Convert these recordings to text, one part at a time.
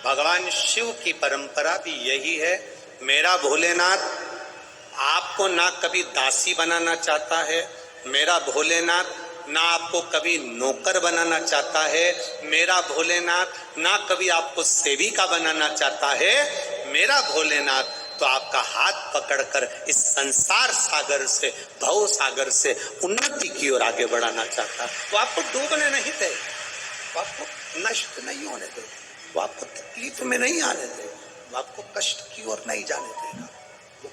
भगवान शिव की परंपरा भी यही है। मेरा भोलेनाथ आपको ना कभी दासी बनाना चाहता है, मेरा भोलेनाथ ना आपको कभी नौकर बनाना चाहता है, मेरा भोलेनाथ ना कभी आपको सेविका बनाना चाहता है। मेरा भोलेनाथ तो आपका हाथ पकड़कर इस संसार सागर से, भव सागर से उन्नति की ओर आगे बढ़ाना चाहता है। वो आपको डूबने नहीं दे, वो आपको नष्ट नहीं होने दे, वो आपको तकलीफ में नहीं आने दे, वो आपको कष्ट की ओर नहीं जाने देगा।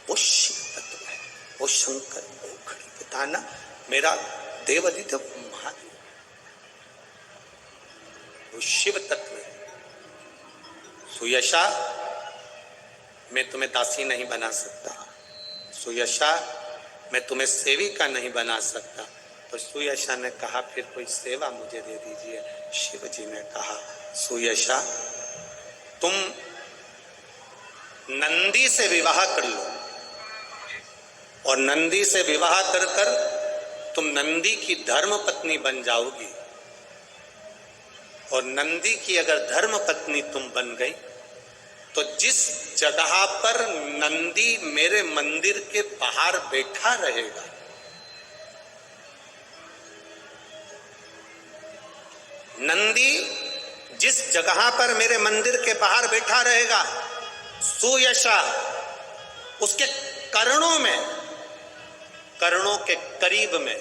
वो शिव तत्व है, वो शंकर, वो खड़ी पिताना, मेरा देवादित्य महादेव, वो शिव तत्व है। सुयशा, मैं तुम्हें दासी नहीं बना सकता, सुयशा मैं तुम्हें सेविका नहीं बना सकता। तो सुयशा ने कहा फिर कोई सेवा मुझे दे दीजिए। शिव जी ने कहा सुयशा तुम नंदी से विवाह कर लो, और नंदी से विवाह कर कर तुम नंदी की धर्म पत्नी बन जाओगी। और नंदी की अगर धर्म पत्नी तुम बन गई तो जिस जगह पर नंदी मेरे मंदिर के बाहर बैठा रहेगा, नंदी जिस जगह पर मेरे मंदिर के बाहर बैठा रहेगा, सुयशा उसके कर्णों में, कर्णों के करीब में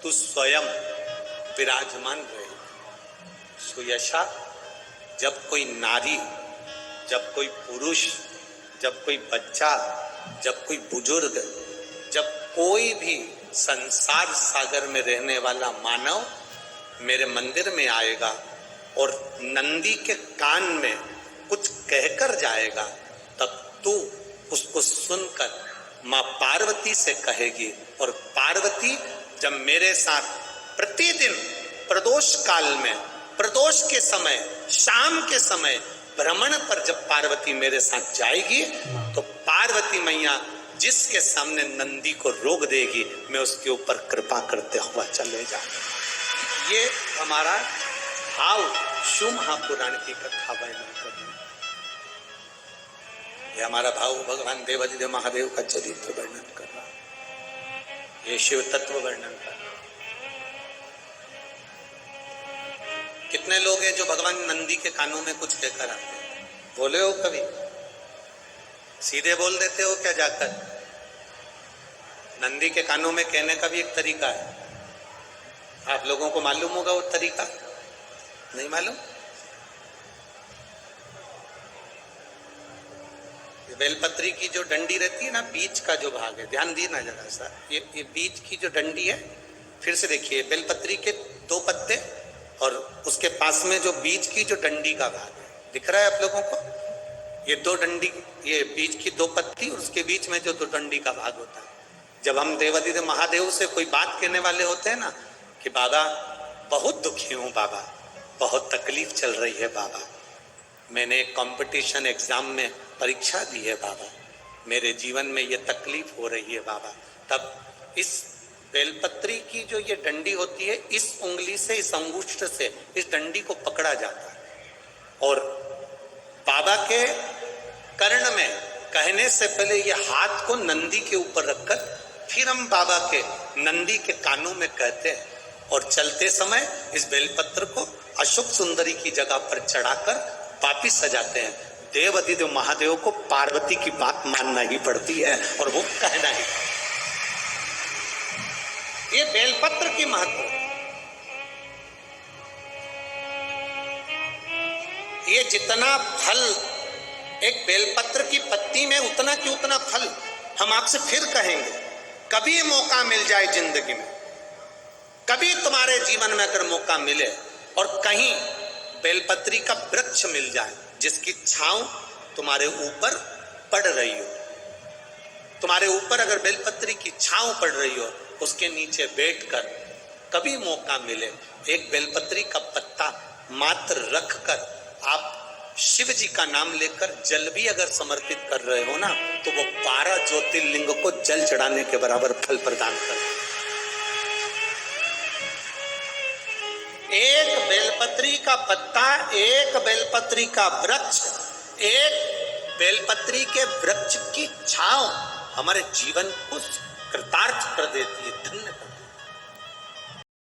तू स्वयं विराजमान रहेगा। सुयशा, जब कोई नारी, जब कोई पुरुष, जब कोई बच्चा, जब कोई बुजुर्ग, जब कोई भी संसार सागर में रहने वाला मानव मेरे मंदिर में आएगा और नंदी के कान में कुछ कहकर जाएगा, तब तू उसको सुनकर माँ पार्वती से कहेगी। और पार्वती जब मेरे साथ प्रतिदिन प्रदोष काल में, प्रदोष के समय, शाम के समय भ्रमण पर जब पार्वती मेरे साथ जाएगी, तो पार्वती मैया जिसके सामने नंदी को रोक देगी, मैं उसके ऊपर कृपा करते हुआ चले जाऊंगा। ये हमारा भाव शिव महापुराण की कथा वर्णन करना, ये हमारा भाव भगवान देवादिदेव महादेव का चरित्र वर्णन कर रहा, ये शिव तत्व वर्णन कर रहा। कितने लोग हैं जो भगवान नंदी के कानों में कुछ कहकर आते हैं? बोले हो कभी? सीधे बोल देते हो क्या जाकर? नंदी के कानों में कहने का भी एक तरीका है, आप लोगों को मालूम होगा वो तरीका? नहीं मालूम? बेलपत्री की जो डंडी रहती है ना, बीच का जो भाग है, ध्यान दिए ना जरा सा, ये बीच की जो डंडी है, फिर से देखिए, बेलपत्री के 2 पत्ते और उसके पास में जो बीच की जो डंडी का भाग है, दिख रहा है आप लोगों को? ये 2 डंडी, ये बीच की 2 पत्ती और उसके बीच में जो 2 डंडी का भाग होता है। जब हम देवादिदेव महादेव से कोई बात कहने वाले होते हैं ना कि बाबा बहुत दुखी हूँ, बाबा बहुत तकलीफ चल रही है, बाबा मैंने एक कंपटीशन एग्जाम में परीक्षा दी है, बाबा मेरे जीवन में ये तकलीफ हो रही है बाबा, तब इस बेलपत्री की जो ये डंडी होती है, इस उंगली से, इस अंगुष्ठ से इस डंडी को पकड़ा जाता है और बाबा के कर्ण में कहने से पहले ये हाथ को नंदी के ऊपर रखकर फिर हम बाबा के नंदी के कानों में कहते हैं और चलते समय इस बेलपत्र को अशोक सुंदरी की जगह पर चढ़ाकर वापिस सजाते हैं। देवादिदेव महादेव को पार्वती की बात मानना ही पड़ती है और वो कहना ही। ये बेलपत्र की महत्व, ये जितना फल एक बेलपत्र की पत्ती में उतना की उतना फल। हम आपसे फिर कहेंगे, कभी मौका मिल जाए जिंदगी में, कभी तुम्हारे जीवन में अगर मौका मिले और कहीं बेलपत्री का वृक्ष मिल जाए जिसकी छांव तुम्हारे ऊपर पड़ रही हो, तुम्हारे ऊपर अगर बेलपत्री की छांव पड़ रही हो, उसके नीचे बैठकर कभी मौका मिले, एक बेलपत्री का पत्ता मात्र रखकर आप शिव जी का नाम लेकर जल भी अगर समर्पित कर रहे हो ना, तो वो 12 ज्योतिर्लिंग को जल चढ़ाने के बराबर फल प्रदान कर। एक बेलपत्री का पत्ता, एक बेलपत्री का वृक्ष एक बेलपत्री के वृक्ष की छांव हमारे जीवन को कृतार्थ कर देती है, धन्य कर देती है।